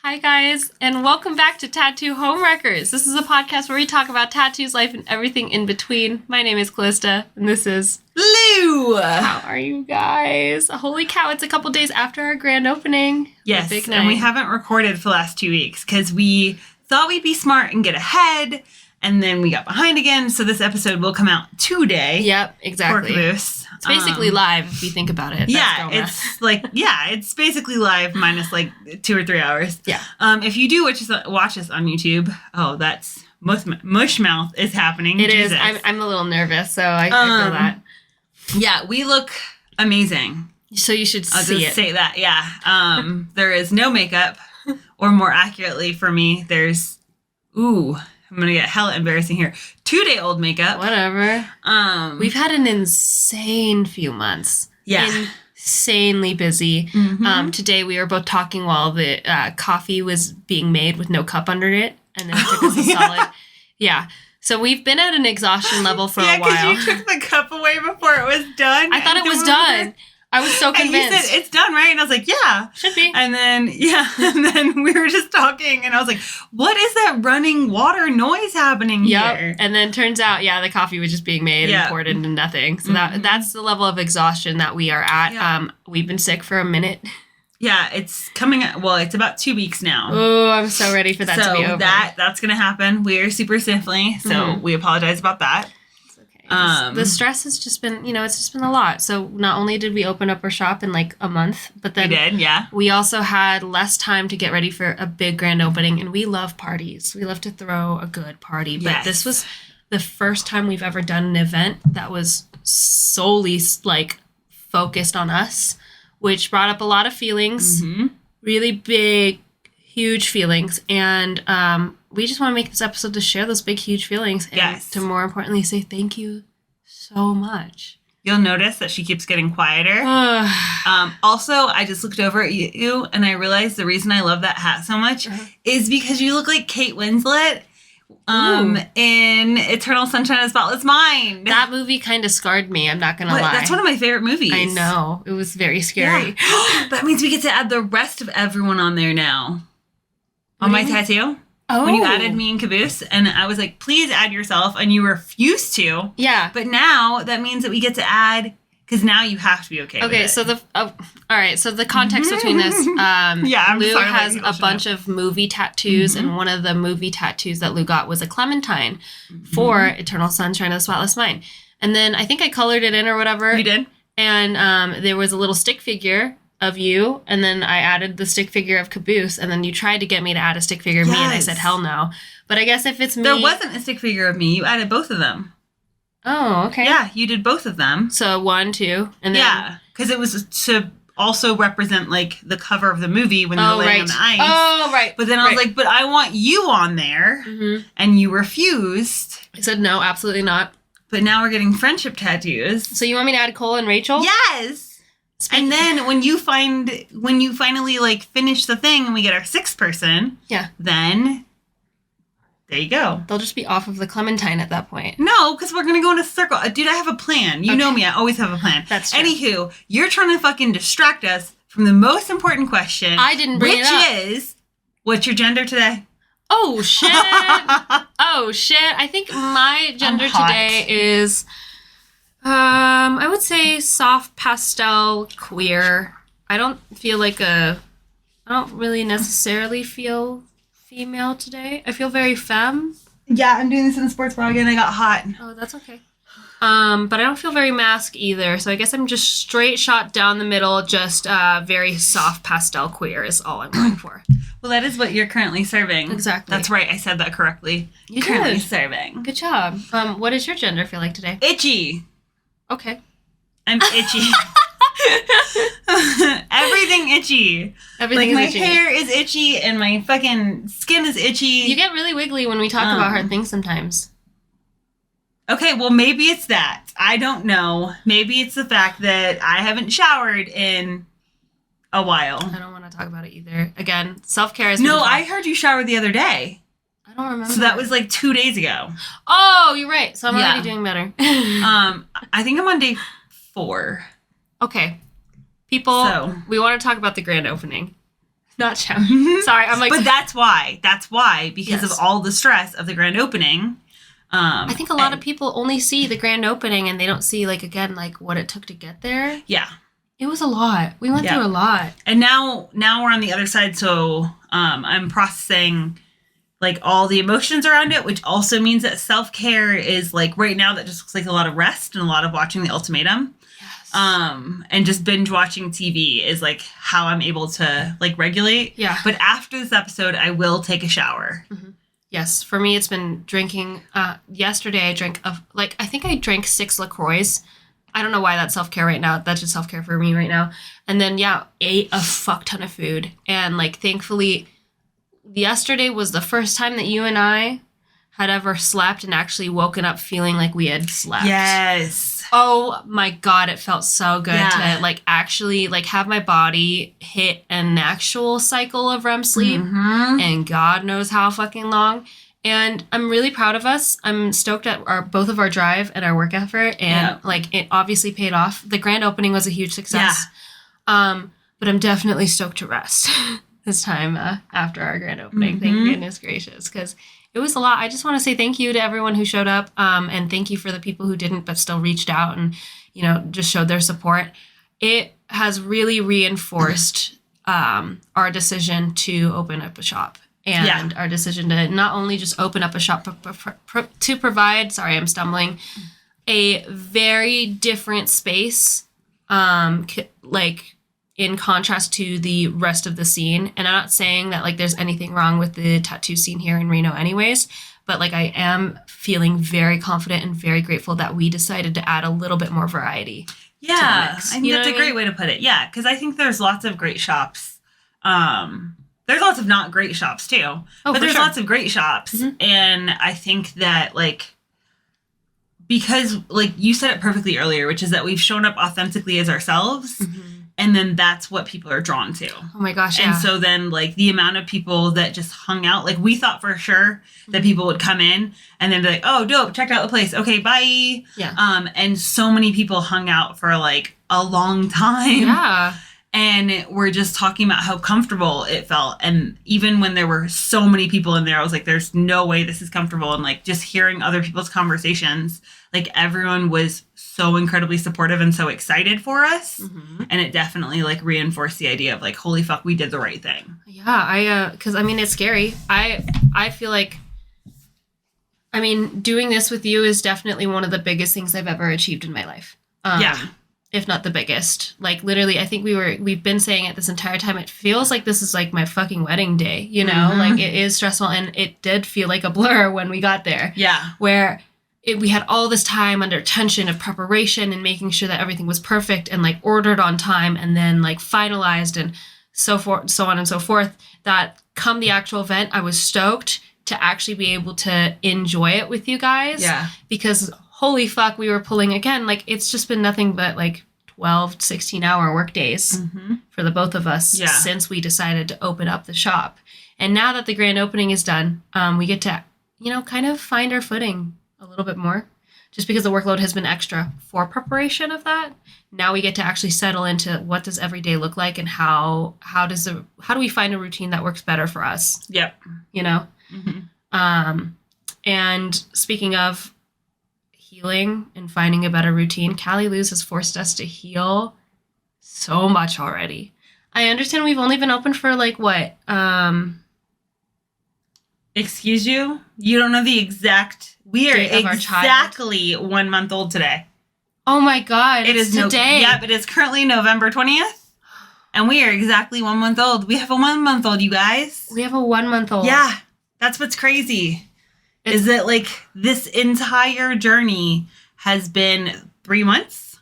Hi guys, and welcome back to Tattoo Homewreckers. This is a podcast where we talk about tattoos, life, and everything in between. My name is Callista, and this is Lou! How are you guys? Holy cow, it's a couple days after our grand opening. Yes, big night. And we haven't recorded for the last 2 weeks because we thought we'd be smart and get ahead, and then we got behind again, so this episode will come out today. Yep, exactly. It's basically live if you think about it. It's basically live minus like 2 or 3 hours. Yeah. If you do watch us on YouTube, that's mush mouth is happening. It Jesus. is. I'm a little nervous, so I feel that. Yeah, we look amazing. So you should I'll see just it. say that, yeah. There is no makeup, or more accurately for me, there's, I'm going to get hella embarrassing here, 2-day-old makeup. Whatever. We've had an insane few months. Yeah. Insanely busy. Mm-hmm. Today we were both talking while the coffee was being made with no cup under it, and then it took us a solid... Yeah. So we've been at an exhaustion level for a while. Yeah, because you took the cup away before it was done. I thought it was done. I was so convinced. And you said, it's done, right? And I was like, yeah. Should be. And then we were just talking, and I was like, what is that running water noise happening here? And then turns out, the coffee was just being made and poured into nothing. So that's the level of exhaustion that we are at. Yeah. We've been sick for a minute. Yeah, it's coming, it's about 2 weeks now. Oh, I'm so ready for that to be over. So that's going to happen. We're super sniffly, so we apologize about that. The stress has just been, it's just been a lot. So not only did we open up our shop in like a month, but then we did, we also had less time to get ready for a big grand opening. And we love parties. We love to throw a good party. But this was the first time we've ever done an event that was solely like focused on us, which brought up a lot of feelings, really big, huge feelings. And we just want to make this episode to share those big, huge feelings and to more importantly say thank you so much. You'll notice that she keeps getting quieter. Also, I just looked over at you and I realized the reason I love that hat so much is because you look like Kate Winslet in Eternal Sunshine of the Spotless Mind. That movie kind of scarred me, I'm not going to lie. That's one of my favorite movies. I know. It was very scary. Yeah. That means we get to add the rest of everyone on there now. On my tattoo. Oh. When you added me and Caboose, and I was like, please add yourself, and you refused to. Yeah. But now, that means that we get to add, because now you have to be okay with it. So all right, so the context between this, Lou has a bunch of movie tattoos, and one of the movie tattoos that Lou got was a Clementine for Eternal Sunshine of the Spotless Mind. And then I think I colored it in or whatever. You did? And there was a little stick figure of you, and then I added the stick figure of Caboose, and then you tried to get me to add a stick figure of me, and I said, hell no. But I guess if it's me... There wasn't a stick figure of me. You added both of them. Oh, okay. Yeah, you did both of them. So 1, 2, and then... Yeah, because it was to also represent, like, the cover of the movie when they were laying on the ice. Oh, right. But then I was like, but I want you on there, and you refused. I said, no, absolutely not. But now we're getting friendship tattoos. So you want me to add Cole and Rachel? Yes! And then when you finally like finish the thing and we get our 6th person, then there you go. They'll just be off of the Clementine at that point. No, because we're gonna go in a circle. Dude, I have a plan. You know me, I always have a plan. That's true. Anywho, you're trying to fucking distract us from the most important question. I didn't bring it up. Which is, what's your gender today? Oh shit. I think my gender today is I would say soft pastel queer. I don't really necessarily feel female today. I feel very femme. Yeah, I'm doing this in the sports bra again. I got hot. Oh, that's okay. But I don't feel very masc either. So I guess I'm just straight shot down the middle, just very soft pastel queer is all I'm going for. Well, that is what you're currently serving. Exactly. That's right. I said that correctly. You currently did. serving. Good job. What does your gender feel like today? Itchy. Okay. I'm itchy. Everything itchy. Everything like is itchy. My hair is itchy and my fucking skin is itchy. You get really wiggly when we talk about hard things sometimes. Okay, well maybe it's that. I don't know. Maybe it's the fact that I haven't showered in a while. I don't want to talk about it either. Again, self-care is... No, I heard you showered the other day. I don't remember. So that was like 2 days ago. Oh, you're right. So I'm already doing better. I think I'm on day 4. Okay. People, we want to talk about the grand opening. Not challenging. Sorry, I'm like... But that's why. Because of all the stress of the grand opening. I think a lot of people only see the grand opening and they don't see, like, again, like, what it took to get there. Yeah. It was a lot. We went through a lot. And now we're on the other side, so I'm processing, like, all the emotions around it, which also means that self-care is, like, right now that just looks like a lot of rest and a lot of watching The Ultimatum. Yes. And just binge watching TV is, like, how I'm able to, like, regulate. Yeah. But after this episode, I will take a shower. Mm-hmm. Yes. For me, it's been drinking. Yesterday, I drank, I think I drank 6 LaCroix. I don't know why that's self-care right now. That's just self-care for me right now. And then, ate a fuck ton of food. And, like, thankfully, yesterday was the first time that you and I had ever slept and actually woken up feeling like we had slept. Yes. Oh, my God. It felt so good to, like, actually, like, have my body hit an actual cycle of REM sleep. Mm-hmm. And God knows how fucking long. And I'm really proud of us. I'm stoked at both of our drive and our work effort. And, like, it obviously paid off. The grand opening was a huge success. Yeah. But I'm definitely stoked to rest this time after our grand opening. Mm-hmm. Thank goodness gracious. Because it was a lot. I just want to say thank you to everyone who showed up. And thank you for the people who didn't but still reached out and, you know, just showed their support. It has really reinforced our decision to open up a shop. And our decision to not only just open up a shop, but to provide, sorry, I'm stumbling, a very different space, like in contrast to the rest of the scene. And I'm not saying that like there's anything wrong with the tattoo scene here in Reno anyways, but like I am feeling very confident and very grateful that we decided to add a little bit more variety. Yeah, I think that's a great way to put it. Yeah, because I think there's lots of great shops. There's lots of not great shops too, but there's lots of great shops. Mm-hmm. And I think that like, because like you said it perfectly earlier, which is that we've shown up authentically as ourselves. Mm-hmm. And then that's what people are drawn to. Oh my gosh, yeah. And so then like the amount of people that just hung out, like we thought for sure that people would come in and then be like, oh, dope, checked out the place. Okay, bye. Yeah. And so many people hung out for like a long time. Yeah. And we're just talking about how comfortable it felt. And even when there were so many people in there, I was like, there's no way this is comfortable. And like just hearing other people's conversations, like everyone was so incredibly supportive and so excited for us. Mm-hmm. And it definitely like reinforced the idea of like, holy fuck, we did the right thing. Yeah, because I mean, it's scary. I feel like, I mean, doing this with you is definitely one of the biggest things I've ever achieved in my life. If not the biggest. Like literally, I think we've been saying it this entire time. It feels like this is like my fucking wedding day, you know? Mm-hmm. Like it is stressful and it did feel like a blur when we got there. Yeah. Where we had all this time under tension of preparation and making sure that everything was perfect and like ordered on time and then like finalized and so on and so forth, that come the actual event, I was stoked to actually be able to enjoy it with you guys. Yeah. Because holy fuck, we were pulling again. Like it's just been nothing but like 12, 16-hour work days for the both of us since we decided to open up the shop. And now that the grand opening is done, we get to, you know, kind of find our footing a little bit more, just because the workload has been extra for preparation of that. Now we get to actually settle into what does every day look like and how do we find a routine that works better for us? Yep. You know? Mm-hmm. And speaking of healing and finding a better routine, CaliLou has forced us to heal so much already. I understand we've only been open for like what? Excuse you? You don't know the exact... We are exactly 1 month old today. Oh my God. It is today. Yep, it is currently November 20th. And we are exactly 1 month old. We have a 1 month old, you guys. We have a 1 month old. Yeah. That's what's crazy. Is that like this entire journey has been 3 months?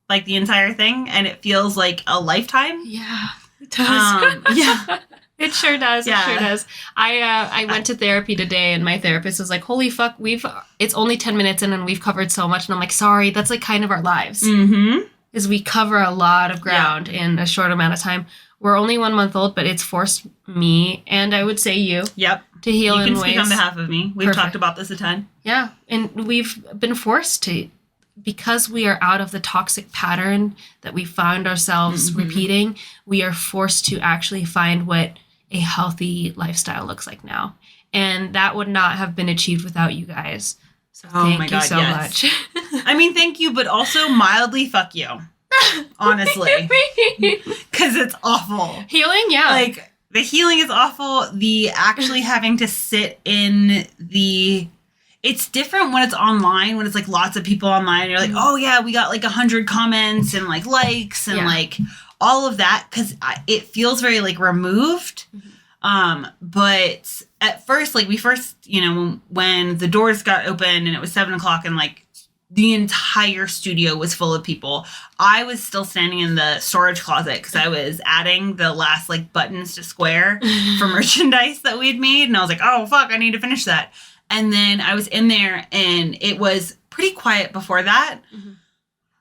Like the entire thing? And it feels like a lifetime? Yeah. It does. Yeah. It sure does. Yeah. It sure does. I went to therapy today and my therapist was like, holy fuck, it's only 10 minutes in and we've covered so much. And I'm like, sorry, that's like kind of our lives. Mm-hmm. Is we cover a lot of ground in a short amount of time. We're only 1 month old, but it's forced me and I would say you to heal in ways. You can speak on behalf of me. We've talked about this a ton. Yeah. And we've been forced to because we are out of the toxic pattern that we found ourselves repeating, we are forced to actually find what a healthy lifestyle looks like now. And that would not have been achieved without you guys. So thank you so much. I mean, thank you, but also mildly fuck you. Honestly. Because it's awful. Healing, yeah. Like, the healing is awful. The actually having to sit in the... It's different when it's online, when it's like lots of people online. You're like, oh yeah, we got like 100 comments and like likes and like all of that. Because it feels very like removed. But at first, like when the doors got open and it was 7:00 and like the entire studio was full of people, I was still standing in the storage closet because I was adding the last like buttons to Square for merchandise that we'd made. And I was like, oh fuck, I need to finish that. And then I was in there and it was pretty quiet before that.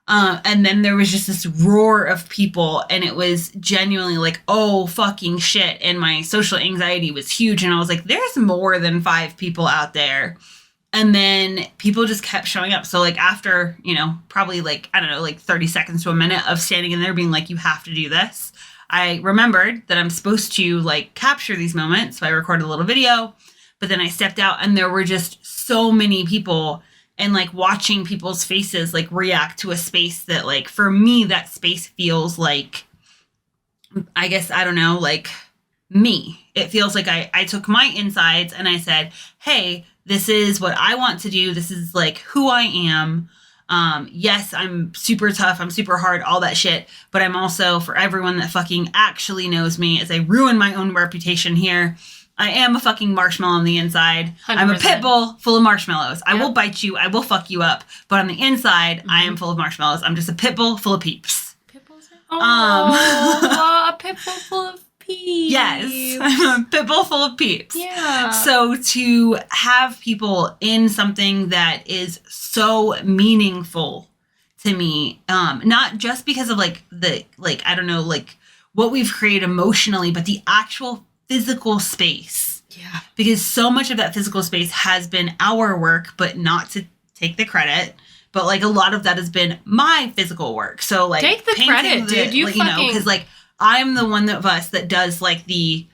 And then there was just this roar of people and it was genuinely like, oh, fucking shit. And my social anxiety was huge. And I was like, there's more than 5 people out there. And then people just kept showing up. So like after, probably like, I don't know, like 30 seconds to a minute of standing in there being like, you have to do this, I remembered that I'm supposed to like capture these moments. So I recorded a little video, but then I stepped out and there were just so many people. And, like, watching people's faces, like, react to a space that, like, for me, that space feels like, I guess, I don't know, like, me. It feels like I took my insides and I said, hey, this is what I want to do. This is, like, who I am. Yes, I'm super tough. I'm super hard, all that shit. But I'm also, for everyone that fucking actually knows me, as I ruin my own reputation here, I am a fucking marshmallow on the inside. 100%. I'm a pit bull full of marshmallows. Yep. I will bite you. I will fuck you up. But on the inside, I am full of marshmallows. I'm just a pit bull full of peeps. Pit bulls a pit bull full of peeps. Yes. I'm a pit bull full of peeps. Yeah. So to have people in something that is so meaningful to me, not just because of like the, like, I don't know, like what we've created emotionally, but the actual physical space. Yeah. Because so much of that physical space has been our work, but not to take the credit. But like a lot of that has been my physical work. So like take the credit, dude. You fucking... because like I'm the one of us that does like the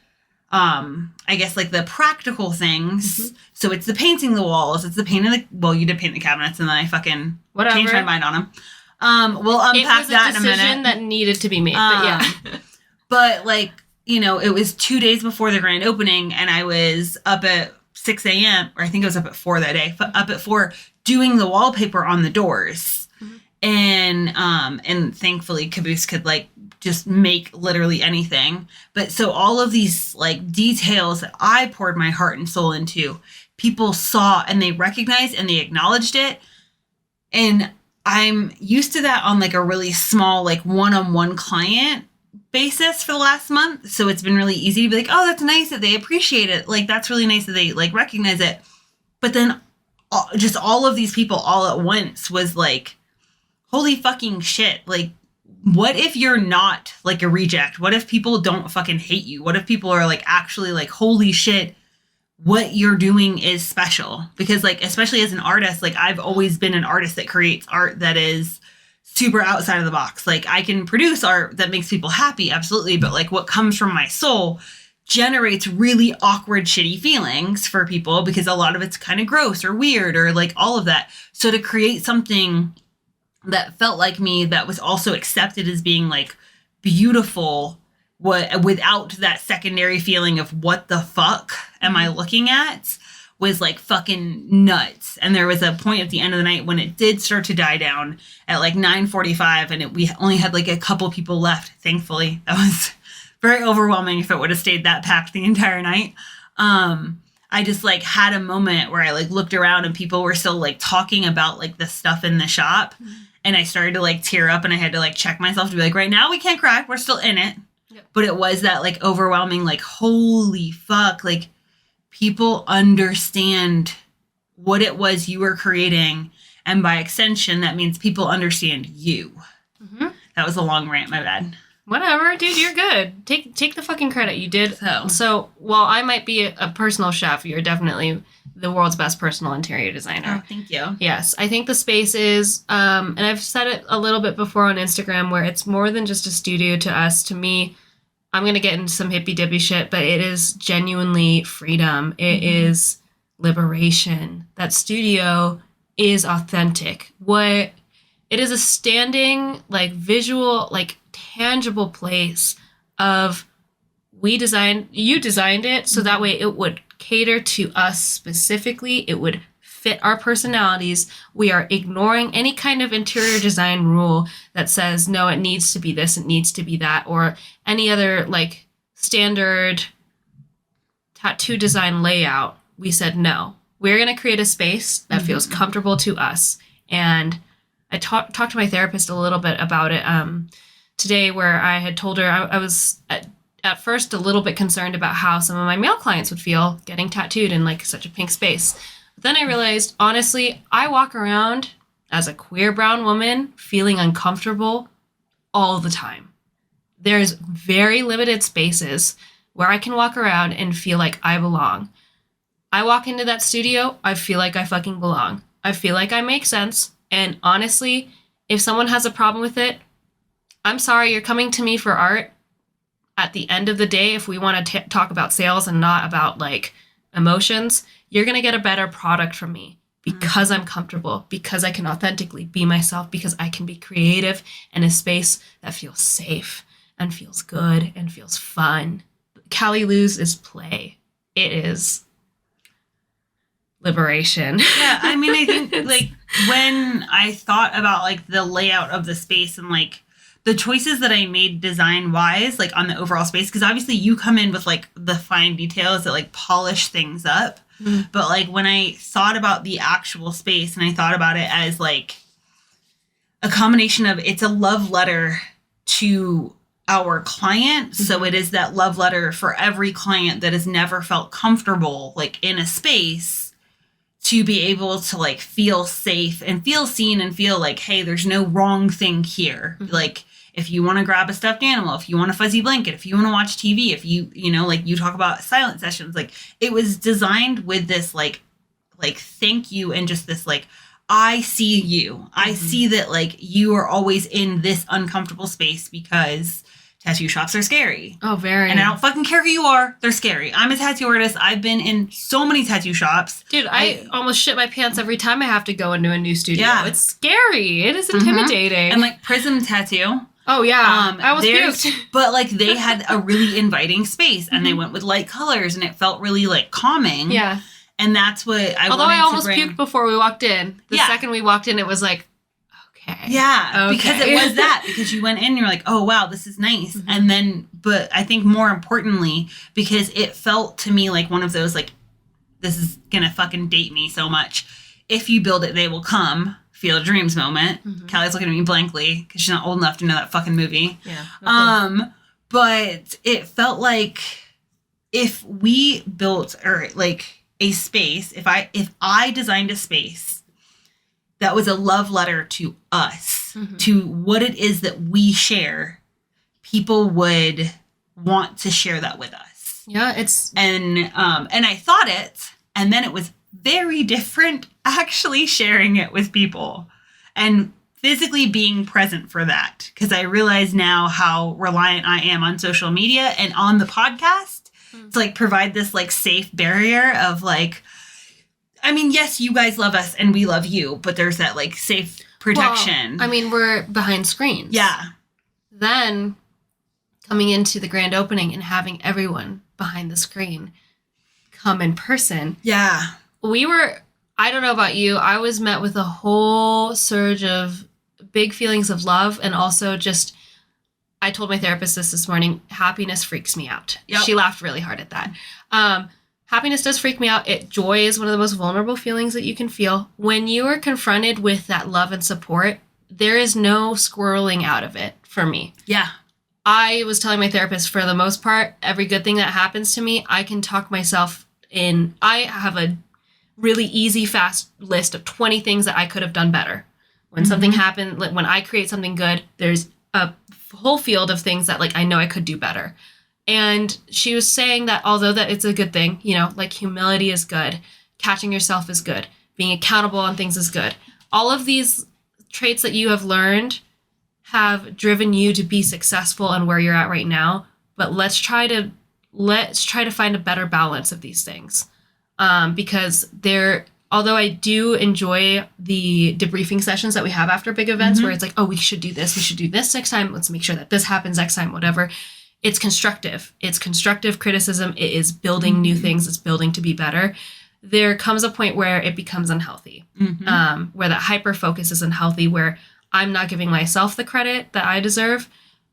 I guess like the practical things. So it's the painting the walls, it's the painting you did paint the cabinets and then I fucking changed my mind on them. We'll unpack that in a minute. It was a decision that needed to be made, but yeah. But like it was 2 days before the grand opening and I was up at 6 a.m. or I think I was up at 4 that day, up at 4 doing the wallpaper on the doors. And thankfully Caboose could like just make literally anything. But so all of these like details that I poured my heart and soul into, people saw and they recognized and they acknowledged it. And I'm used to that on like a really small, like one-on-one client basis for the last month. So it's been really easy to be like, oh, that's nice that they appreciate it. Like, that's really nice that they like recognize it. But then just all of these people all at once was like, holy fucking shit. Like, what if you're not like a reject? What if people don't fucking hate you? What if people are like actually like, holy shit, what you're doing is special? Because like, especially as an artist, like I've always been an artist that creates art that is super outside of the box. Like I can produce art that makes people happy, absolutely, but like what comes from my soul generates really awkward, shitty feelings for people because a lot of it's kind of gross or weird or like all of that. So to create something that felt like me that was also accepted as being like beautiful without that secondary feeling of what the fuck am I looking at was like fucking nuts. And there was a point at the end of the night when it did start to die down at like 9:45 and we only had like a couple people left, thankfully. That was very overwhelming if it would have stayed that packed the entire night. I just like had a moment where I like looked around and people were still like talking about like the stuff in the shop. And I started to like tear up and I had to like check myself to be like, right now we can't cry. We're still in it. Yep. But it was that like overwhelming, like, holy fuck, like, people understand what it was you were creating. And by extension, that means people understand you. That was a long rant. My bad. Whatever, dude, you're good. Take the fucking credit. You did. So while I might be a personal chef, you're definitely the world's best personal interior designer. Oh, thank you. Yes, I think the space is, and I've said it a little bit before on Instagram, where it's more than just a studio to us. To me, I'm going to get into some hippy dippy shit, but it is genuinely freedom. It is liberation. That studio is authentic. It is a standing, like, visual, like, tangible place of you designed it so that way it would cater to us specifically. It would fit our personalities. We are ignoring any kind of interior design rule that says, no, it needs to be this, it needs to be that, or any other like standard tattoo design layout. We said, no, we're going to create a space that feels comfortable to us. And I talked to my therapist a little bit about it today, where I had told her I was at first a little bit concerned about how some of my male clients would feel getting tattooed in like such a pink space. But then I realized, honestly, I walk around as a queer brown woman feeling uncomfortable all the time. There's very limited spaces where I can walk around and feel like I belong. I walk into that studio, I feel like I fucking belong. I feel like I make sense. And honestly, if someone has a problem with it, I'm sorry, you're coming to me for art. At the end of the day, if we want to talk about sales and not about like emotions, you're going to get a better product from me because I'm comfortable, because I can authentically be myself, because I can be creative in a space that feels safe and feels good and feels fun. CaliLou's is play. It is liberation. Yeah, I mean, I think like when I thought about like the layout of the space and like the choices that I made design wise, like on the overall space, because obviously you come in with like the fine details that like polish things up. But like when I thought about the actual space and I thought about it as like a combination of, it's a love letter to our client. So it is that love letter for every client that has never felt comfortable like in a space to be able to like feel safe and feel seen and feel like, hey, there's no wrong thing here. Like, if you want to grab a stuffed animal, if you want a fuzzy blanket, if you want to watch TV, if you know, like you talk about silent sessions, like it was designed with this like thank you and just this like, I see you. I see that like you are always in this uncomfortable space because tattoo shops are scary. Oh, very. And I don't fucking care who you are. They're scary. I'm a tattoo artist. I've been in so many tattoo shops. Dude, I almost shit my pants every time I have to go into a new studio. Yeah. It's scary. It is intimidating. And like Prism Tattoo. Oh, yeah. I almost puked. But like they had a really inviting space and they went with light colors and it felt really like calming. Yeah. And that's what I Although wanted I almost to bring. puked before we walked in. The second we walked in, it was like, okay. Yeah, okay. because it was that. Because you went in and you're like, oh, wow, this is nice. And then, but I think more importantly, because it felt to me like one of those, like, this is going to fucking date me so much. If you build it, they will come. Field of Dreams moment. Callie's looking at me blankly because she's not old enough to know that fucking movie. Yeah. But it felt like if we built or like a space, if I designed a space that was a love letter to us, to what it is that we share, people would want to share that with us. Yeah, and I thought it, and then it was very different actually sharing it with people and physically being present for that, because I realize now how reliant I am on social media and on the podcast to like provide this like safe barrier of like, I mean, yes, you guys love us and we love you, but there's that like safe protection. Well, I mean, we're behind screens. Yeah. Then coming into the grand opening and having everyone behind the screen come in person. Yeah. I don't know about you, I was met with a whole surge of big feelings of love, and also just, I told my therapist this morning, happiness freaks me out. Yep. She laughed really hard at that. Happiness does freak me out. Joy is one of the most vulnerable feelings that you can feel. When you are confronted with that love and support, there is no squirreling out of it for me. Yeah. I was telling my therapist, for the most part, every good thing that happens to me, I can talk myself in. I have a really easy, fast list of 20 things that I could have done better. When something happened, when I create something good, there's a whole field of things that like I know I could do better. And she was saying that although that it's a good thing, you know, like humility is good, catching yourself is good, being accountable on things is good. All of these traits that you have learned have driven you to be successful in where you're at right now. But let's try to find a better balance of these things. Because although I do enjoy the debriefing sessions that we have after big events where it's like, oh, we should do this next time. Let's make sure that this happens next time, whatever. It's constructive. It's constructive criticism. It is building new things. It's building to be better. There comes a point where it becomes unhealthy, where that hyper focus is unhealthy, where I'm not giving myself the credit that I deserve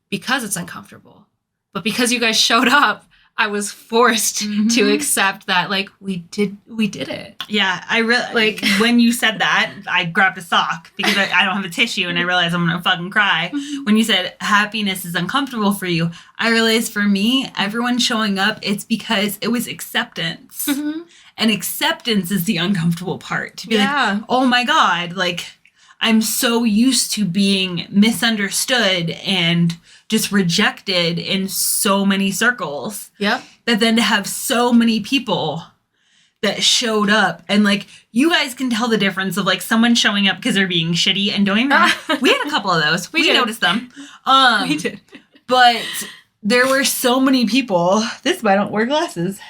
because it's uncomfortable. But because you guys showed up, I was forced to accept that, like, we did it. Yeah, I really, like, when you said that, I grabbed a sock because I don't have a tissue and I realized I'm going to fucking cry. When you said happiness is uncomfortable for you, I realized for me, everyone showing up, it's because it was acceptance. And acceptance is the uncomfortable part. To be like, oh my God, like, I'm so used to being misunderstood and just rejected in so many circles. Yep. That then to have so many people that showed up and like, you guys can tell the difference of like someone showing up because they're being shitty and doing that. We had a couple of those. We noticed them. We did. But there were so many people. This is why I don't wear glasses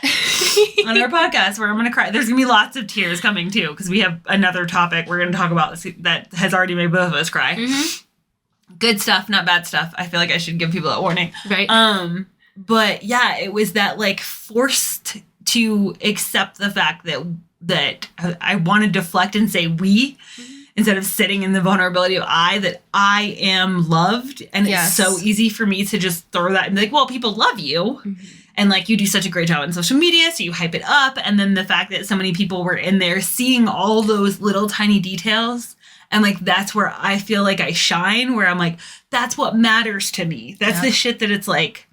on our podcast where I'm going to cry. There's going to be lots of tears coming too because we have another topic we're going to talk about that has already made both of us cry. Good stuff, not bad stuff. I feel like I should give people a warning. Right. But yeah, it was that like forced to accept the fact that I want to deflect and say we instead of sitting in the vulnerability of that I am loved. And it's so easy for me to just throw that and be like, well, people love you. And like you do such a great job on social media, so you hype it up. And then the fact that so many people were in there seeing all those little tiny details. And like, that's where I feel like I shine, where I'm like, that's what matters to me. That's the shit that it's like,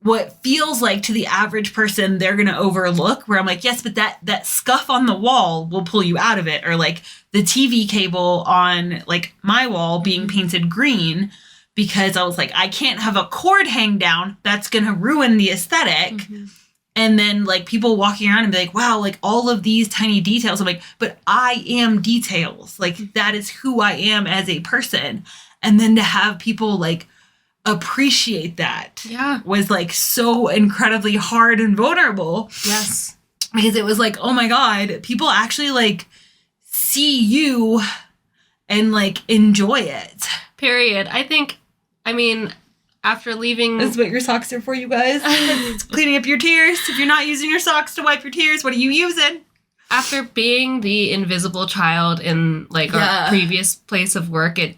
what feels like to the average person, they're going to overlook, where I'm like, yes, but that scuff on the wall will pull you out of it. Or like the TV cable on like my wall being painted green because I was like, I can't have a cord hang down. That's going to ruin the aesthetic. And then like people walking around and be like, wow, like all of these tiny details. I'm like, but I am details. Like that is who I am as a person. And then to have people like appreciate that was like so incredibly hard and vulnerable. Yes. Because it was like, oh my God, people actually like see you and like enjoy it. Period. I mean, after leaving... That's what your socks are for, you guys. It's cleaning up your tears. If you're not using your socks to wipe your tears, what are you using? After being the invisible child in like our previous place of work, it,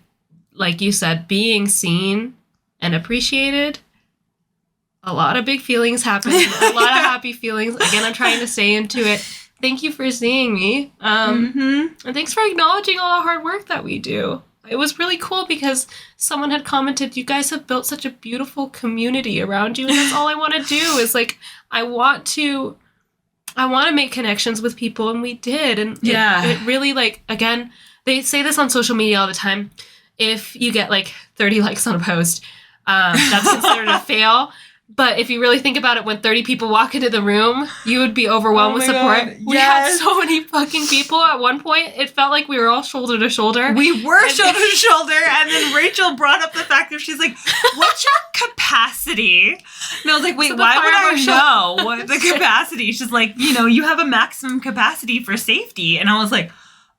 like you said, being seen and appreciated, a lot of big feelings happened. A lot of happy feelings. Again, I'm trying to stay into it. Thank you for seeing me. And thanks for acknowledging all the hard work that we do. It was really cool because someone had commented, you guys have built such a beautiful community around you. And that's all I want to do is like, I want to make connections with people. And we did. And it really like, again, they say this on social media all the time. If you get like 30 likes on a post, that's considered a fail. But if you really think about it, when 30 people walk into the room, you would be overwhelmed with support. God, we had so many fucking people. At one point, it felt like we were all shoulder to shoulder. We were shoulder to shoulder. And then Rachel brought up the fact that she's like, what's your capacity? And I was like, wait, so why would I know what the capacity? She's like, you have a maximum capacity for safety. And I was like,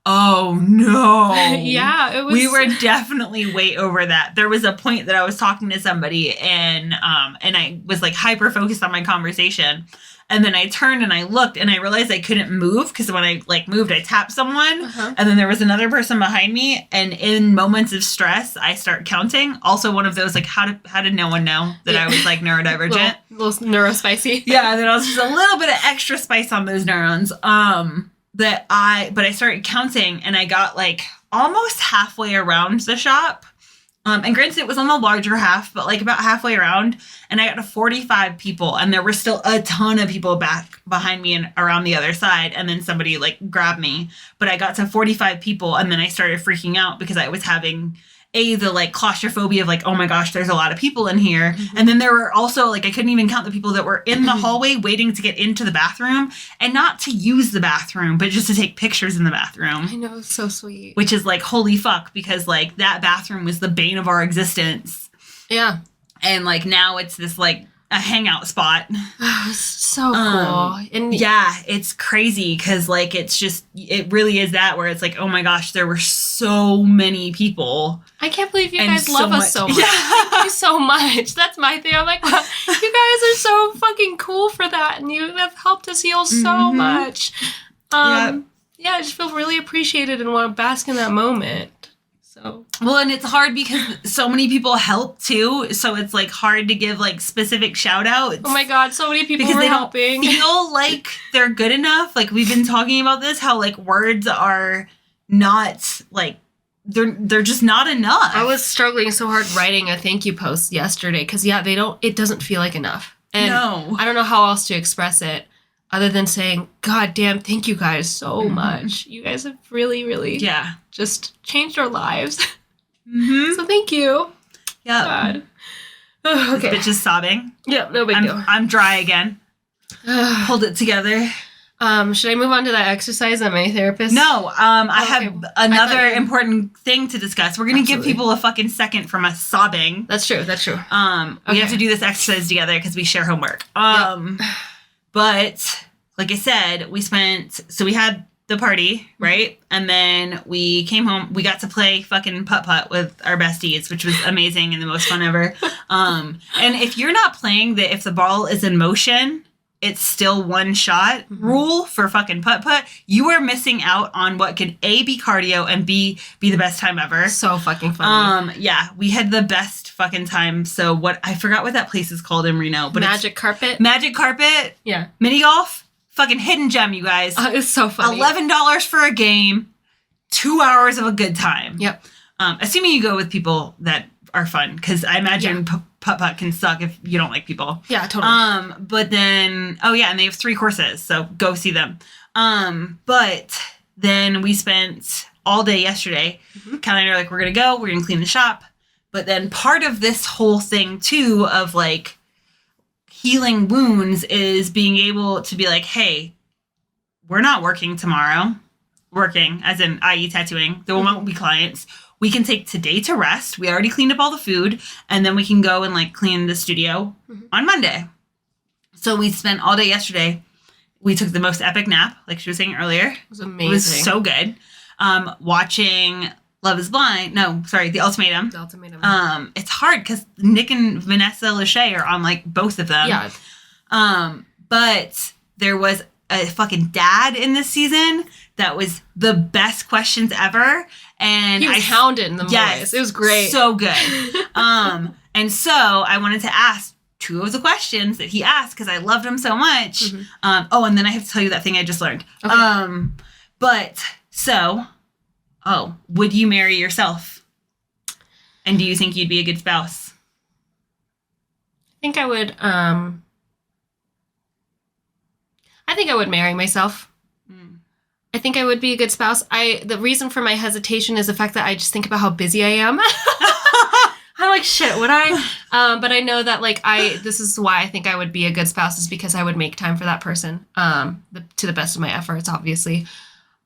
oh no. Yeah, we were definitely way over that. There was a point that I was talking to somebody and I was like hyper focused on my conversation. And then I turned and I looked and I realized I couldn't move because when I like moved, I tapped someone and then there was another person behind me. And in moments of stress, I start counting. Also one of those, like, how did no one know that I was like neurodivergent? little neurospicy. Yeah. And then I was just a little bit of extra spice on those neurons. But I started counting and I got like almost halfway around the shop. And granted it was on the larger half, but like about halfway around and I got to 45 people and there were still a ton of people back behind me and around the other side. And then somebody like grabbed me, but I got to 45 people and then I started freaking out because I was having the like claustrophobia of like, oh my gosh, there's a lot of people in here. And then there were also like, I couldn't even count the people that were in the hallway waiting to get into the bathroom, and not to use the bathroom, but just to take pictures in the bathroom. I know, it's so sweet. Which is like, holy fuck, because like that bathroom was the bane of our existence. Yeah. And like now it's this like a hangout spot. Oh, so cool. And yeah, it's crazy because like it really is that where it's like, oh my gosh, there were so many people. I can't believe you guys love us so much. Yeah. Thank you so much. That's my thing. I'm like, wow, you guys are so fucking cool for that, and you have helped us heal so much. Yeah, I just feel really appreciated and want to bask in that moment. So well, and it's hard because so many people help too, so it's like hard to give like specific shout outs. Oh my god, so many people were helping. Don't feel like they're good enough. Like we've been talking about this, how like words are not like they're just not enough. I was struggling so hard writing a thank you post yesterday because it doesn't feel like enough. And no. I don't know how else to express it other than saying, God damn, thank you guys so much. You guys have really, really just changed our lives. So thank you. Yeah. God. Oh, okay. This bitch is sobbing. Yeah, no big deal. I'm dry again. Hold it together. Should I move on to that exercise that my therapist? No, I have another important thing to discuss. We're going to give people a fucking second from us sobbing. That's true. We have to do this exercise together because we share homework. But like I said, we had the party, right? And then we came home. We got to play fucking putt-putt with our besties, which was amazing and the most fun ever. And if you're not playing if the ball is in motion, it's still one shot rule for fucking putt-putt, you are missing out on what can A, be cardio, and B, be the best time ever. So fucking funny. Yeah, we had the best fucking time. So I forgot what that place is called in Reno. But Magic Carpet? Magic Carpet. Yeah. Mini golf. Fucking hidden gem, you guys. It's so funny. $11 for a game. 2 hours of a good time. Yep. Assuming you go with people that are fun, because I imagine putt-putt can suck if you don't like people. Yeah, totally. But then, and they have 3 courses, so go see them. But then we spent all day yesterday. Callie and I are like, we're going to go, we're going to clean the shop. But then part of this whole thing, too, of like healing wounds is being able to be like, hey, we're not working tomorrow. Working, as in, i.e. tattooing. There won't be clients. We can take today to rest. We already cleaned up all the food. And then we can go and like clean the studio on Monday. So we spent all day yesterday. We took the most epic nap, like she was saying earlier. It was amazing. It was so good. Watching Love is Blind. No, sorry, The Ultimatum. The Ultimatum. It's hard because Nick and Vanessa Lachey are on like both of them. Yeah. But there was a fucking dad in this season that was the best questions ever. And he was hounding the boys. It was great. So good. And so I wanted to ask 2 of the questions that he asked because I loved him so much. And then I have to tell you that thing I just learned. Okay. Would you marry yourself? And do you think you'd be a good spouse? I think I would, marry myself. I think I would be a good spouse. The reason for my hesitation is the fact that I just think about how busy I am. I'm like, shit, would I? But I know that this is why I think I would be a good spouse is because I would make time for that person, to the best of my efforts, obviously.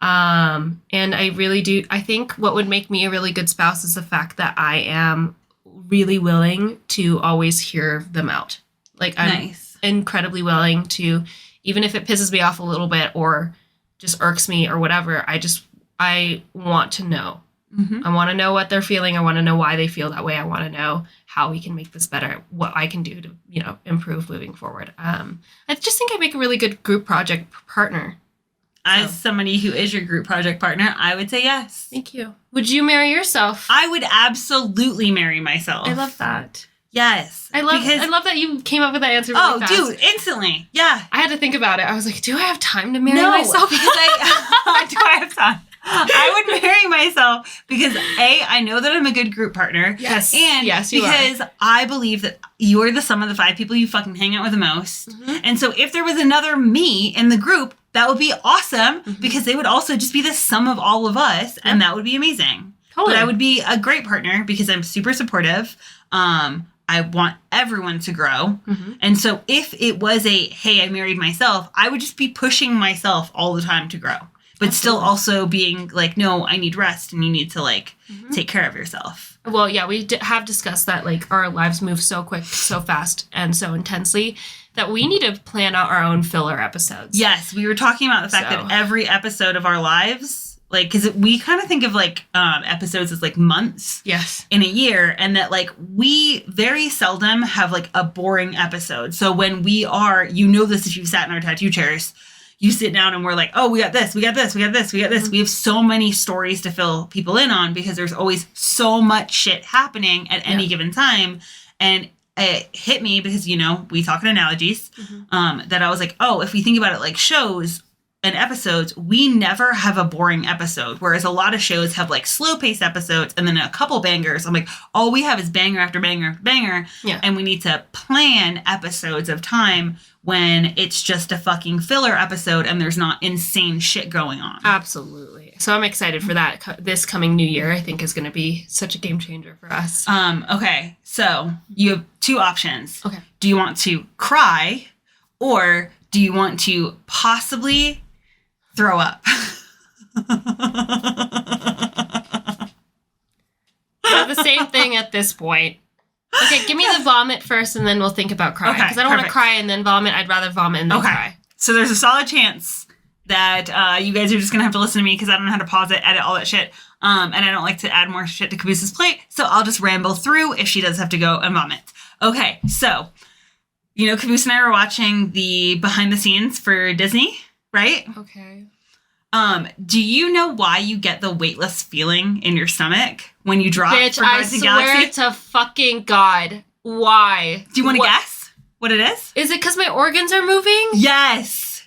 And I really do. I think what would make me a really good spouse is the fact that I am really willing to always hear them out. Like I'm incredibly willing to, even if it pisses me off a little bit or just irks me or whatever, I want to know. I want to know what they're feeling. I want to know why they feel that way. I want to know how we can make this better, what I can do to, improve moving forward. I just think I make a really good group project partner. As somebody who is your group project partner, I would say yes. Thank you. Would you marry yourself? I would absolutely marry myself. I love that. Yes. I love that you came up with that answer really fast. Dude, instantly. Yeah. I had to think about it. I was like, do I have time to marry myself? Because do I have time? I would marry myself because I know that I'm a good group partner. Yes. And because I believe that you're the sum of the 5 people you fucking hang out with the most. And so if there was another me in the group, that would be awesome because they would also just be the sum of all of us and that would be amazing. Totally. But I would be a great partner because I'm super supportive. I want everyone to grow. Mm-hmm. And so if it was hey, I married myself, I would just be pushing myself all the time to grow. But still also being like, no, I need rest and you need to like take care of yourself. Well, yeah, we have discussed that like our lives move so quick, so fast, and so intensely that we need to plan out our own filler episodes. Yes, we were talking about the fact that every episode of our lives, like, because we kind of think of like episodes as like months in a year, and that like we very seldom have like a boring episode. So when we are, this if you've sat in our tattoo chairs, you sit down and we're like, oh, we got this, we got this, we got this, we got this. Mm-hmm. We have so many stories to fill people in on because there's always so much shit happening at any given time. And it hit me because, we talk in analogies, that I was like, oh, if we think about it like shows and episodes, we never have a boring episode. Whereas a lot of shows have like slow paced episodes and then a couple bangers. I'm like, all we have is banger after banger after banger. Yeah. And we need to plan episodes of time when it's just a fucking filler episode and there's not insane shit going on. Absolutely. So I'm excited for that. This coming new year, I think, is going to be such a game changer for us. Okay. So you have two options. Okay. Do you want to cry or do you want to possibly throw up? The same thing at this point. Okay, give me the vomit first, and then we'll think about crying. Because I don't want to cry and then vomit. I'd rather vomit and then cry. So there's a solid chance that you guys are just going to have to listen to me because I don't know how to pause it, edit all that shit. And I don't like to add more shit to Cabooses' plate. So I'll just ramble through if she does have to go and vomit. Okay, so, Caboose and I were watching the behind the scenes for Disney, right? Okay. Do you know why you get the weightless feeling in your stomach when you drop Bitch, for Guardians of the Galaxy? I swear to fucking God. Why? Do you want to guess what it is? Is it because my organs are moving? Yes.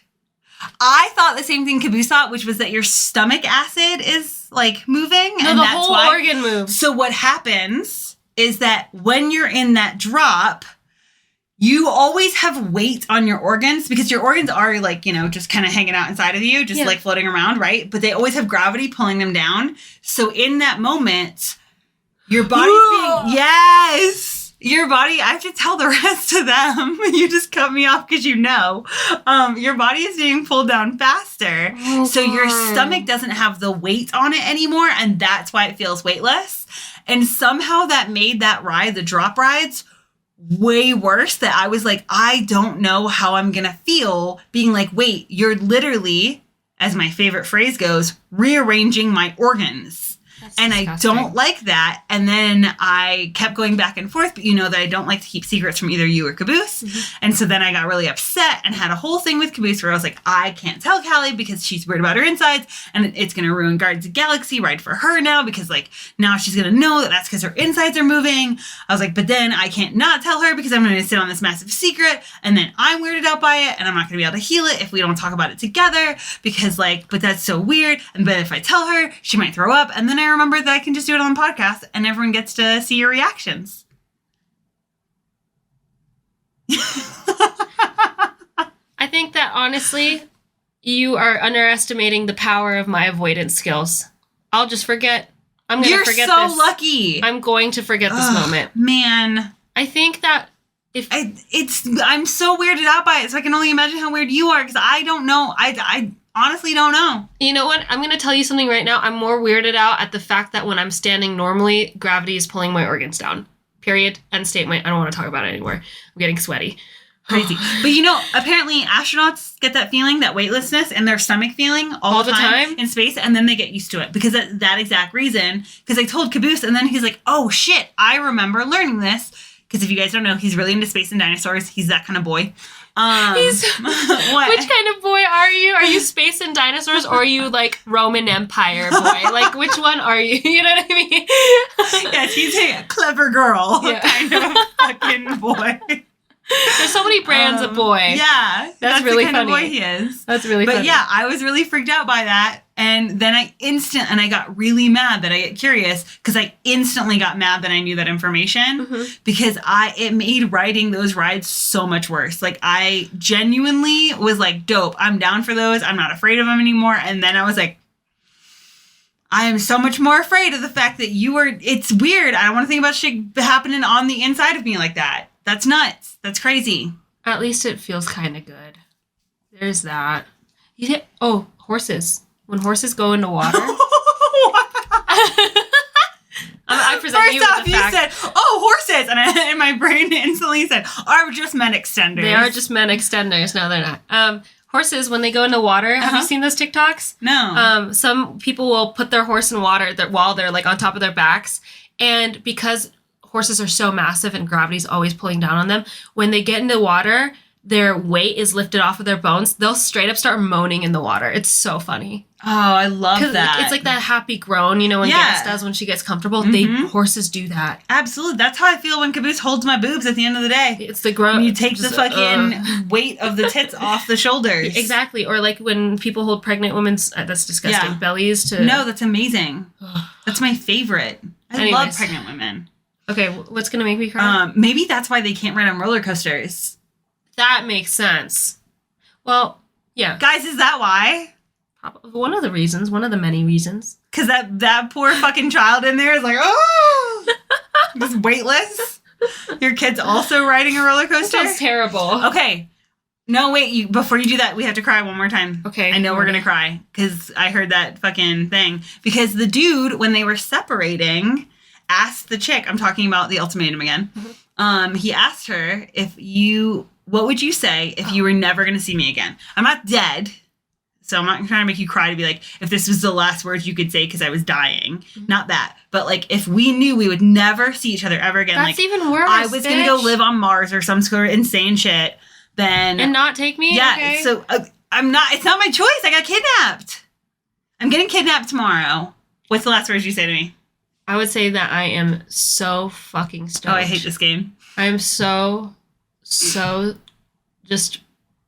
I thought the same thing Caboose thought, which was that your stomach acid is like moving. No, and the that's whole why. Organ moves. So what happens is that when you're in that drop, you always have weight on your organs because your organs are like, just kind of hanging out inside of you, just like floating around, right? But they always have gravity pulling them down. So in that moment, your body's your body, I have to tell the rest of them. You just cut me off because your body is being pulled down faster. Oh, so your stomach doesn't have the weight on it anymore. And that's why it feels weightless. And somehow that made that ride, the drop rides, way worse, that I was like, I don't know how I'm going to feel being like, wait, you're literally, as my favorite phrase goes, rearranging my organs. And disgusting. I don't like that. And then I kept going back and forth, but that I don't like to keep secrets from either you or Caboose. Mm-hmm. And so then I got really upset and had a whole thing with Caboose where I was like, I can't tell Callie because she's weird about her insides and it's going to ruin Guardians of the Galaxy ride for her now because like now she's going to know that that's because her insides are moving. I was like, but then I can't not tell her because I'm going to sit on this massive secret and then I'm weirded out by it and I'm not going to be able to heal it if we don't talk about it together because like, but that's so weird. And but if I tell her, she might throw up. And then I remember that I can just do it on the podcast and everyone gets to see your reactions. I think that honestly, you are underestimating the power of my avoidance skills. I'll just forget. I'm going to forget this. You're so lucky. I'm going to forget this moment. Man. I think that I'm so weirded out by it, so I can only imagine how weird you are because I don't know. I honestly don't know. You know what? I'm going to tell you something right now. I'm more weirded out at the fact that when I'm standing normally, gravity is pulling my organs down. Period. End statement. I don't want to talk about it anymore. I'm getting sweaty. Crazy. But apparently astronauts get that feeling, that weightlessness in their stomach feeling all the time in space, and then they get used to it because of that exact reason. Because I told Caboose, and then he's like, oh shit, I remember learning this. Because if you guys don't know, he's really into space and dinosaurs. He's that kind of boy. Which kind of boy are you? Are you space and dinosaurs, or are you like Roman Empire boy? Like, which one are you? You know what I mean? Yes, he's a clever girl kind of fucking boy. There's so many brands of boy. Yeah, that's really the kind funny. Of boy he is. That's really funny. But yeah, I was really freaked out by that. And then I got really mad that I get curious because I instantly got mad that I knew that information because it made riding those rides so much worse. Like I genuinely was like, dope. I'm down for those. I'm not afraid of them anymore. And then I was like, I am so much more afraid of the fact that it's weird. I don't want to think about shit happening on the inside of me like that. That's nuts. That's crazy. At least it feels kind of good. There's that. Horses. When horses go into water. I present First you with off, the you fact. said, horses. And my brain instantly said, are just men extenders. They are just men extenders. No, they're not. Horses, when they go into water, have you seen those TikToks? No. Some people will put their horse in water while they're like on top of their backs. And because horses are so massive and gravity's always pulling down on them, when they get into water, their weight is lifted off of their bones. They'll straight up start moaning in the water. It's so funny. Oh, I love that. It's like that happy groan, when Gas does when she gets comfortable. Horses do that. Absolutely. That's how I feel when Caboose holds my boobs at the end of the day. It's the groan. When you take the fucking weight of the tits off the shoulders. Exactly. Or like when people hold pregnant women's, that's disgusting, bellies to... No, that's amazing. That's my favorite. I love pregnant women. Okay, what's going to make me cry? Maybe that's why they can't ride on roller coasters. That makes sense. Well, yeah. Guys, is that why? One of the reasons. One of the many reasons. Because that poor fucking child in there is like, oh! Just weightless? Your kid's also riding a roller coaster? That sounds terrible. Okay. No, wait. Before you do that, we have to cry one more time. Okay. I know we're going to cry. Because I heard that fucking thing. Because the dude, when they were separating, asked the chick, I'm talking about the ultimatum again. He asked her what would you say if you were never going to see me again? I'm not dead, so I'm not trying to make you cry to be like, if this was the last words you could say because I was dying. Not that. But, like, if we knew we would never see each other ever again. That's like, even worse, I was going to go live on Mars or some sort of insane shit, then... And not take me? Yeah, okay. So it's not my choice. I got kidnapped. I'm getting kidnapped tomorrow. What's the last words you say to me? I would say that I am so fucking stoked. Oh, I hate this game. I am so just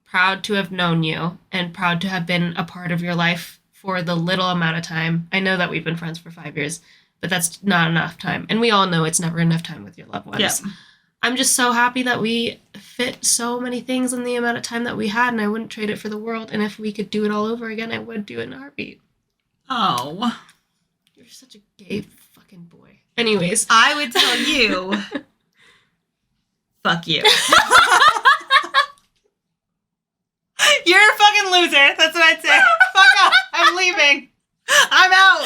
proud to have known you and proud to have been a part of your life for the little amount of time. I know that we've been friends for 5 years, but that's not enough time. And we all know it's never enough time with your loved ones. Yep. I'm just so happy that we fit so many things in the amount of time that we had, and I wouldn't trade it for the world. And if we could do it all over again, I would do it in a heartbeat. Oh. You're such a gay fucking boy. Anyways. I would tell you... Fuck you. You're a fucking loser. That's what I'd say. Fuck off. I'm leaving. I'm out.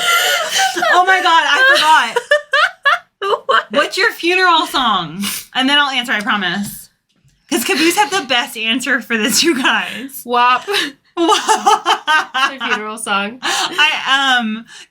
Oh my god, I forgot. What's your funeral song? And then I'll answer, I promise. Because Caboose had the best answer for this, you guys. WAP. My funeral song.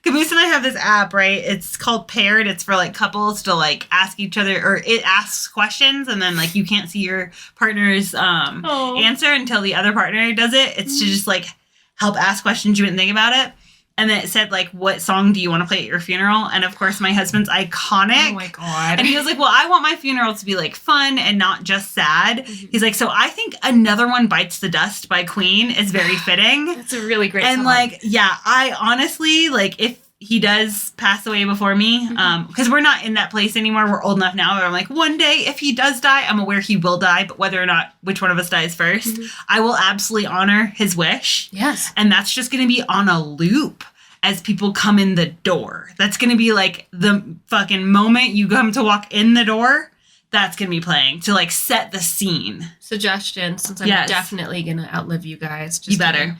Caboose and I have this app, right? It's called Paired. It's for like couples to like ask each other, or it asks questions, and then like you can't see your partner's answer until the other partner does it. It's to just like help ask questions you wouldn't think about it. And then it said, like, what song do you want to play at your funeral? And, of course, my husband's iconic. Oh, my God. And he was like, well, I want my funeral to be, like, fun and not just sad. Mm-hmm. He's like, so I think Another One Bites the Dust by Queen is very fitting. It's a really great song. And, like, yeah, I honestly, like, if he does pass away before me, because we're not in that place anymore. We're old enough now where I'm like, one day, if he does die, I'm aware he will die, but whether or not which one of us dies first, I will absolutely honor his wish. Yes. And that's just going to be on a loop as people come in the door. That's going to be like the fucking moment you come to walk in the door, that's going to be playing to like set the scene. Suggestion, since I'm definitely going to outlive you guys. Just you better.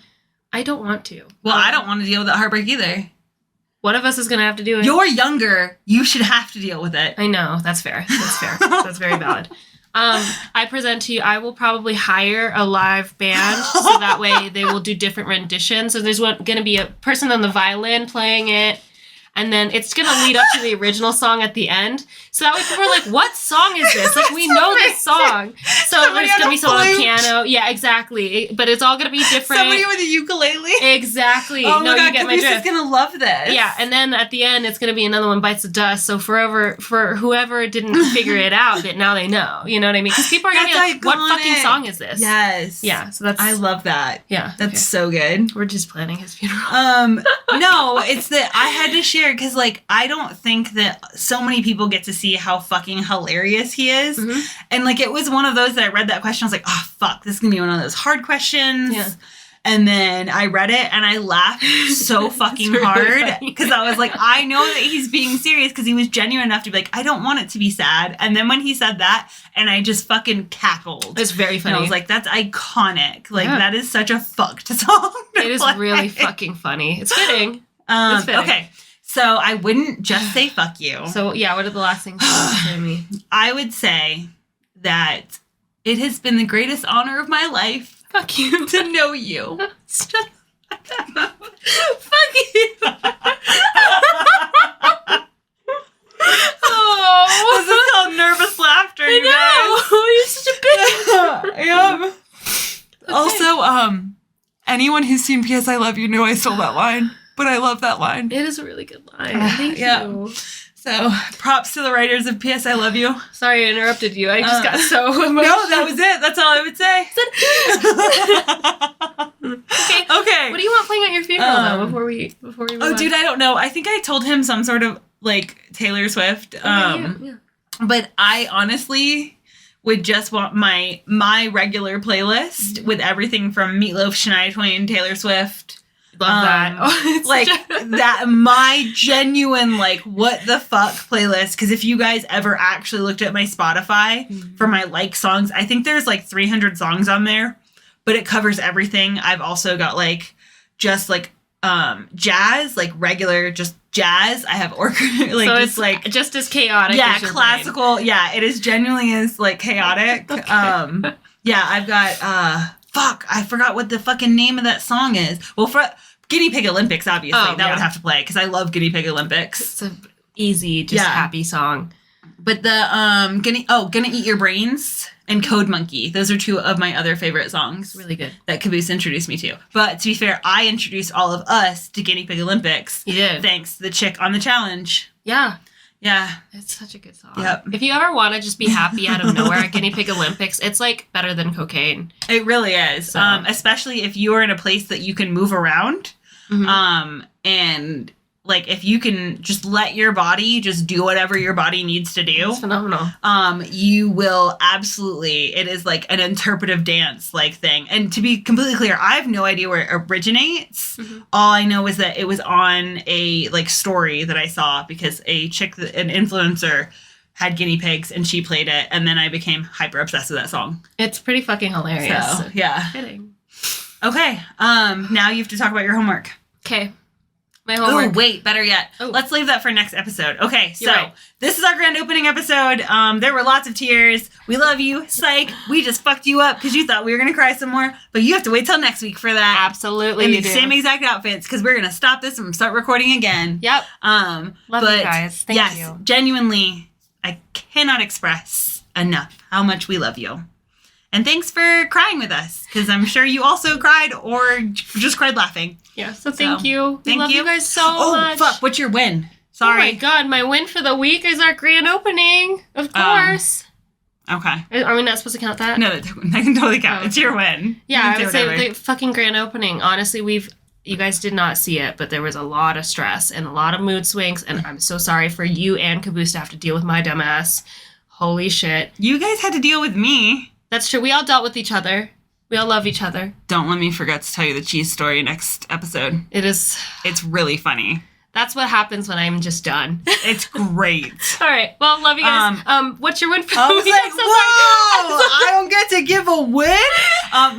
I don't want to. Well, I don't want to deal with that heartbreak either. One of us is going to have to do it. You're younger. You should have to deal with it. I know. That's fair. That's fair. That's very valid. I present to you, I will probably hire a live band so that way they will do different renditions. So there's going to be a person on the violin playing it. And then it's going to lead up to the original song at the end. So that way people are like, what song is this? Like, we know this song. So there's going to be someone on piano. Yeah, exactly. But it's all going to be different. Somebody with a ukulele? Exactly. Oh my God, you get my drift. Is going to love this. Yeah, and then at the end, it's going to be Another One Bites the Dust. So for whoever didn't figure it out, that now they know. You know what I mean? Because people are going to be like, what fucking song is this? Yes. Yeah, so that's... I love that. Yeah. That's so good. We're just planning his funeral. No, it's that I had to share because, like, I don't think that so many people get to see how fucking hilarious he is. And, like, it was one of those that I read that question. I was like, oh, fuck, this is going to be one of those hard questions. Yeah. And then I read it and I laughed so fucking hard because I was like, I know that he's being serious because he was genuine enough to be like, I don't want it to be sad. And then when he said that, and I just fucking cackled. It's very funny. And I was like, that's iconic. Like, that is such a fucked song. It is really fucking funny. It's fitting. It's fitting. Okay. So I wouldn't just say fuck you. So, yeah, what are the last things you say to me? I would say that it has been the greatest honor of my life. Fuck you. To know you. Fuck you. Oh. This is called nervous laughter, you guys. You're such a bitch. Yep. Also, anyone who's seen P.S. I Love You know I stole that line, but I love that line. It is a really good line. Thank you. So, props to the writers of P.S. I Love You. Sorry I interrupted you. I just got so emotional. No, that was it. That's all I would say. Okay. What do you want playing at your funeral, though, before we move on? Dude, I don't know. I think I told him some sort of, like, Taylor Swift. Yeah. But I honestly would just want my regular playlist with everything from Meatloaf, Shania Twain, Taylor Swift. Love that. Like that, my genuine, like, what the fuck playlist. Because if you guys ever actually looked at my Spotify for my like songs, I think there's like 300 songs on there, but it covers everything. I've also got like just like jazz, like regular just jazz. I have like so just like just as chaotic. Yeah, as your classical. brain. Yeah, it is genuinely as like chaotic. Okay. Yeah, I've got fuck, I forgot what the fucking name of that song is. Well, for Guinea Pig Olympics, obviously, that would have to play because I love Guinea Pig Olympics. It's an easy, just happy song. But the Gonna Eat Your Brains and Code Monkey. Those are two of my other favorite songs. Really good. That Caboose introduced me to. But to be fair, I introduced all of us to Guinea Pig Olympics. You did. Thanks to the chick on the challenge. Yeah. Yeah. It's such a good song. Yep. If you ever want to just be happy out of nowhere at Guinea Pig Olympics, it's like better than cocaine. It really is. So. Especially if you are in a place that you can move around. And like if you can just let your body just do whatever your body needs to do. It's phenomenal. You will absolutely, it is like an interpretive dance like thing. And to be completely clear, I have no idea where it originates. All I know is that it was on a like story that I saw because a chick, an influencer, had guinea pigs and she played it, and then I became hyper obsessed with that song. It's pretty fucking hilarious. So, yeah. Fitting. Okay. Now you have to talk about your homework. Okay. My homework. Oh, wait, better yet. Let's leave that for next episode. Okay, so this is our grand opening episode. There were lots of tears. We love you. Psych. We just fucked you up because you thought we were going to cry some more, but you have to wait till next week for that. Absolutely. In the same exact outfits because we're going to stop this and start recording again. Yep. Love you guys. Thank you. Genuinely, I cannot express enough how much we love you. And thanks for crying with us, because I'm sure you also cried or just cried laughing. Yeah, so thank you. We love you guys so much. Oh, fuck. What's your win? Sorry. Oh, my God. My win for the week is our grand opening. Of course. Okay. Are we not supposed to count that? No, that can totally count. It's your win. Yeah, I would say the fucking grand opening. Honestly, you guys did not see it, but there was a lot of stress and a lot of mood swings, and I'm so sorry for you and Caboose to have to deal with my dumb ass. Holy shit. You guys had to deal with me. That's true. We all dealt with each other. We all love each other. Don't let me forget to tell you the cheese story next episode. It's really funny. That's what happens when I'm just done. It's great. All right. Well, love you guys. What's your win for the week? I was like, whoa! I don't get to give a win?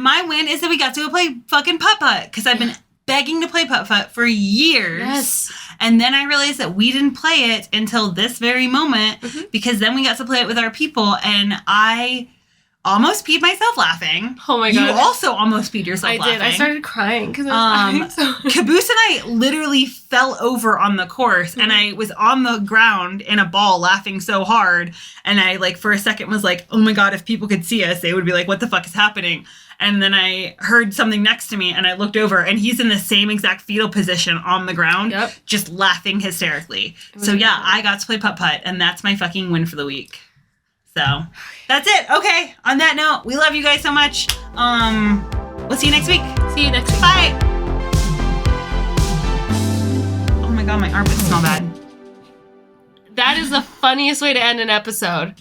My win is that we got to go play fucking putt-putt, because I've been begging to play putt-putt for years. Yes. And then I realized that we didn't play it until this very moment, because then we got to play it with our people, and I almost peed myself laughing. Oh my God. You also almost peed yourself laughing. I did. I started crying because I was laughing. Caboose and I literally fell over on the course, and I was on the ground in a ball laughing so hard. And I, like, for a second was like, oh my God, if people could see us, they would be like, what the fuck is happening? And then I heard something next to me, and I looked over, and he's in the same exact fetal position on the ground, just laughing hysterically. So yeah, I got to play putt-putt, and that's my fucking win for the week. So that's it. Okay. On that note, we love you guys so much. We'll see you next week. See you next week. Bye. Oh my God, my armpits smell bad. That is the funniest way to end an episode.